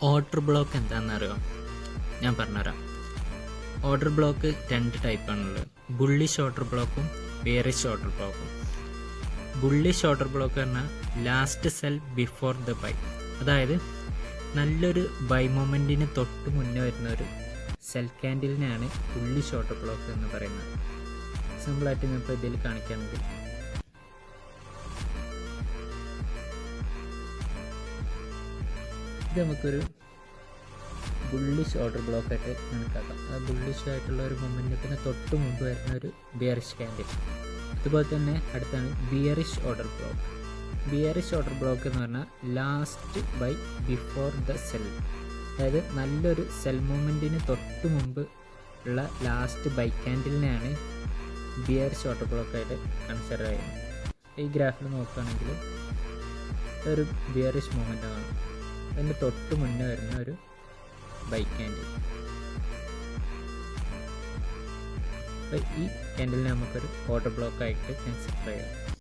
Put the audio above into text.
Order block എന്താണെന്നറിയോ? ഞാൻ പറഞ്ഞുതരാം. ഓർഡർ ബ്ലോക്ക് രണ്ട് ടൈപ്പാണുള്ളത്. ബുള്ളിഷ് ഓർഡർ ബ്ലോക്കും ബെയറിഷ് ഓർഡർ ബ്ലോക്കും. ബുള്ളിഷ് ഓർഡർ ബ്ലോക്ക് പറഞ്ഞാൽ last sell before the buy, അതായത് നല്ലൊരു ബൈ മൊമെൻറ്റിന് തൊട്ട് മുന്നേ വരുന്ന ഒരു സെൽ ക്യാൻഡിലിനെയാണ് ബുള്ളിഷ് ഓർഡർ ബ്ലോക്ക് എന്ന് പറയുന്നത്. സിമ്പിളായിട്ട് ഞാൻ ഇപ്പോൾ ഇതിൽ കാണിക്കുകയാണെങ്കിൽ ഇത് നമുക്കൊരു ബുള്ളിഷ് ഓർഡർ ബ്ലോക്ക് ആയിട്ട് കണക്കാക്കാം. ആ ബുള്ളിഷ് ആയിട്ടുള്ള ഒരു മൊമെൻറ്റത്തിന് തൊട്ട് മുമ്പ് വരുന്ന ഒരു ബിയറിഷ് ക്യാൻഡിൽ. അതുപോലെ തന്നെ അടുത്താണ് bearish order block. Bearish order block എന്ന് പറഞ്ഞാൽ last buy before the sell, അതായത് നല്ലൊരു സെൽ മൂവ്മെൻറ്റിന് തൊട്ട് മുമ്പ് ഉള്ള ലാസ്റ്റ് ബൈ ക്യാൻഡിലിനെയാണ് ബിയറിഷ് ഓർഡർ ബ്ലോക്കായിട്ട് കൺസിഡർ ചെയ്യുന്നത്. ഈ ഗ്രാഫിൽ നോക്കുകയാണെങ്കിൽ ഒരു ബിയറിഷ് മൂവ്മെൻ്റ് ആണ്, അതിൻ്റെ തൊട്ട് മുന്നേ വരുന്ന ഒരു ബൈ ക്യാൻഡിൽ. അപ്പോൾ ഈ ക്യാൻഡിലിനെ നമുക്കൊരു ഓർഡർ ബ്ലോക്കായിട്ട് കൺസിഡർ ചെയ്യാം.